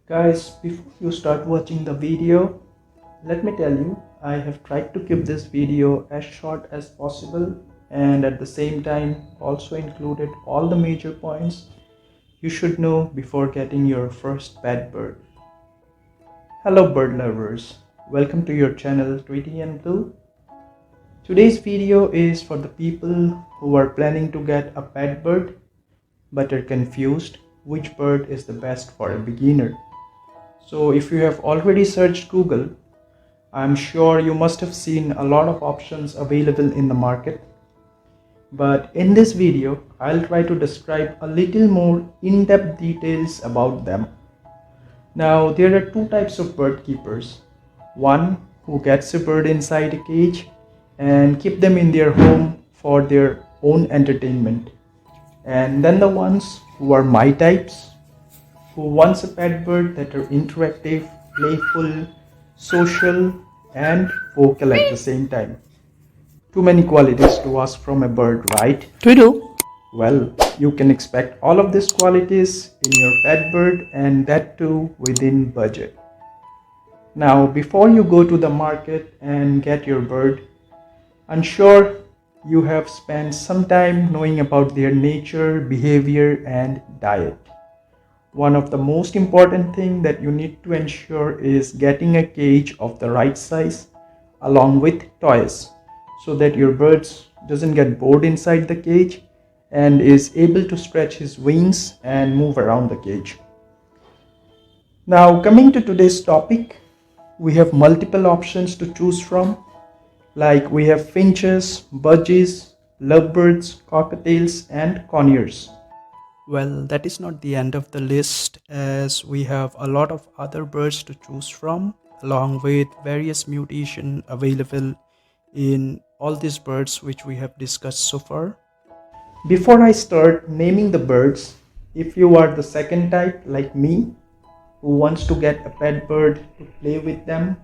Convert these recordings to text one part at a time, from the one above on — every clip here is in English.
Guys, before you start watching the video, let me tell you, I have tried to keep this video as short as possible and at the same time also included all the major points you should know before getting your first pet bird. Hello bird lovers, welcome to your channel Tweety and Blue. Today's video is for the people who are planning to get a pet bird but are confused which bird is the best for a beginner. So if you have already searched Google, I'm sure you must have seen a lot of options available in the market. But in this video, I'll try to describe a little more in-depth details about them. Now, there are two types of bird keepers. One who gets a bird inside a cage and keep them in their home for their own entertainment. And then the ones who are my types, who wants a pet bird that are interactive, playful, social, and vocal at the same time. Too many qualities to ask from a bird, right? True. Well, you can expect all of these qualities in your pet bird, and that too within budget. Now, before you go to the market and get your bird, I'm sure you have spent some time knowing about their nature, behavior, and diet. One of the most important thing that you need to ensure is getting a cage of the right size along with toys so that your bird doesn't get bored inside the cage and is able to stretch his wings and move around the cage. Now coming to today's topic, we have multiple options to choose from, like we have finches, budgies, lovebirds, cockatiels, and conures. Well, that is not the end of the list, as we have a lot of other birds to choose from, along with various mutation available in all these birds which we have discussed so far. Before I start naming the birds, if you are the second type like me, who wants to get a pet bird to play with them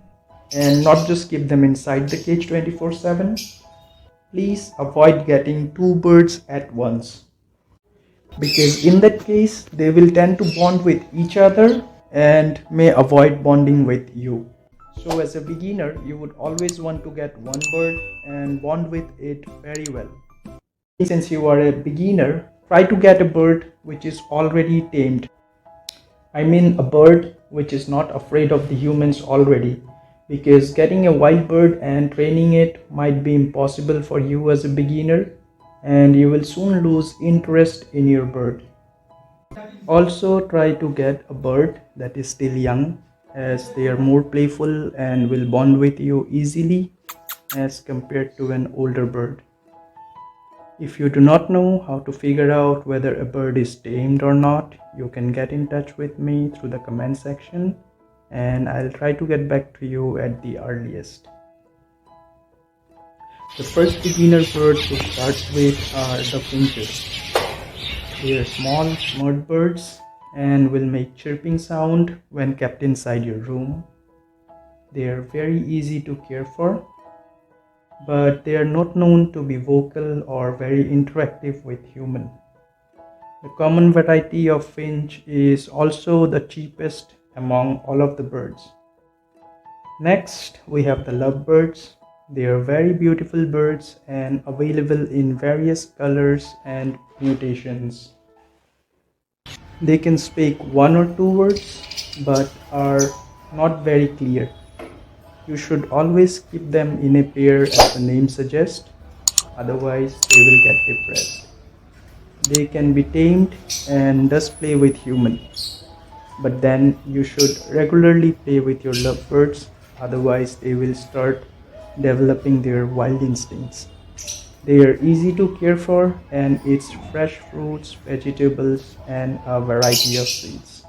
and not just keep them inside the cage 24/7, please avoid getting two birds at once, because in that case they will tend to bond with each other and may avoid bonding with you. So as a beginner, you would always want to get one bird and bond with it very well. Since you are a beginner, try to get a bird which is already tamed. I mean a bird which is not afraid of the humans already, because getting a wild bird and training it might be impossible for you as a beginner, and you will soon lose interest in your bird. Also try to get a bird that is still young, as they are more playful and will bond with you easily as compared to an older bird. If you do not know how to figure out whether a bird is tamed or not, you can get in touch with me through the comment section and I'll try to get back to you at the earliest. The first beginner bird to start with are the finches. They are small mud birds and will make chirping sound when kept inside your room. They are very easy to care for, but they are not known to be vocal or very interactive with human. The common variety of finch is also the cheapest among all of the birds. Next, we have the lovebirds. They are very beautiful birds and available in various colors and mutations. They can speak one or two words but are not very clear. You should always keep them in a pair as the name suggests, otherwise they will get depressed. They can be tamed and thus play with humans, but then you should regularly play with your lovebirds, otherwise they will start developing their wild instincts. They are easy to care for and eat fresh fruits, vegetables, and a variety of seeds.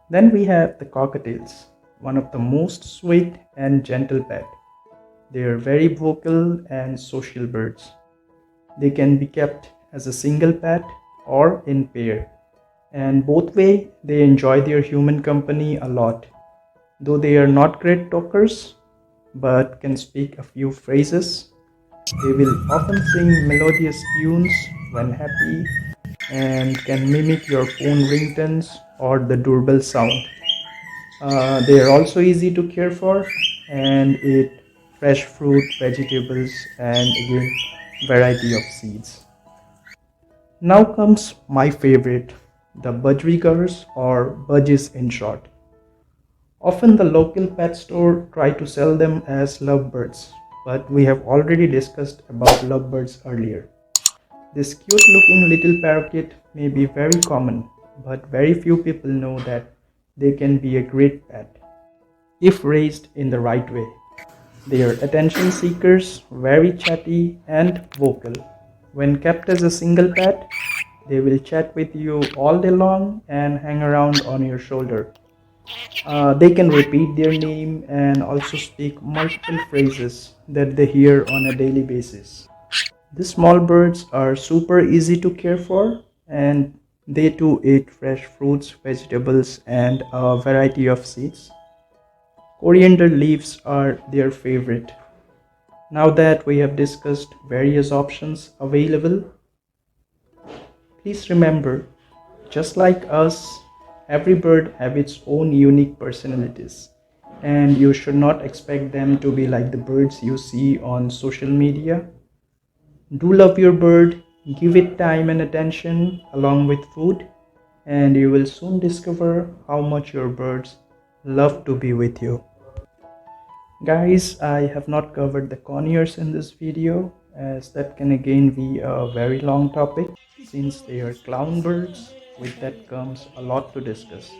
Then we have the cockatiels, one of the most sweet and gentle pet. They are very vocal and social birds. They can be kept as a single pet or in pair, and both way they enjoy their human company a lot. Though they are not great talkers but can speak a few phrases, they will often sing melodious tunes when happy and can mimic your phone ringtones or the doorbell sound. They are also easy to care for and eat fresh fruit, vegetables, and again, variety of seeds. Now comes my favorite, the budgerigars or budgies in short. Often the local pet store try to sell them as lovebirds, but we have already discussed about lovebirds earlier. This cute looking little parakeet may be very common, but very few people know that they can be a great pet if raised in the right way. They are attention seekers, very chatty and vocal. When kept as a single pet, they will chat with you all day long and hang around on your shoulder. They can repeat their name and also speak multiple phrases that they hear on a daily basis. These small birds are super easy to care for and they too eat fresh fruits, vegetables, and a variety of seeds. Coriander leaves are their favorite. Now that we have discussed various options available, please remember, just like us, every bird have its own unique personalities, and you should not expect them to be like the birds you see on social media. Do love your bird, give it time and attention along with food, and you will soon discover how much your birds love to be with you. Guys, I have not covered the conures in this video as that can again be a very long topic since they are clown birds. With that comes a lot to discuss.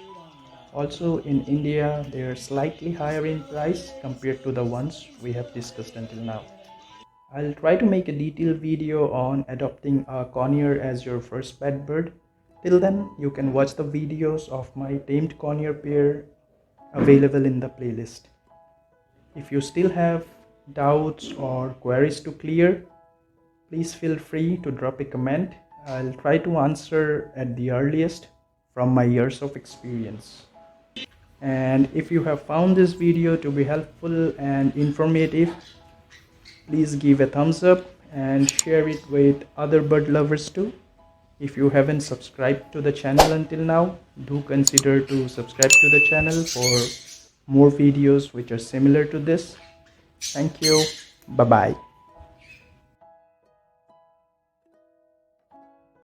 Also in India, they are slightly higher in price compared to the ones we have discussed until now. I'll try to make a detailed video on adopting a conure as your first pet bird. Till then, you can watch the videos of my tamed conure pair available in the playlist. If you still have doubts or queries to clear, please feel free to drop a comment. I'll try to answer at the earliest from my years of experience. And if you have found this video to be helpful and informative, please give a thumbs up and share it with other bird lovers too. If you haven't subscribed to the channel until now, do consider to subscribe to the channel for more videos which are similar to this. Thank you. Bye bye.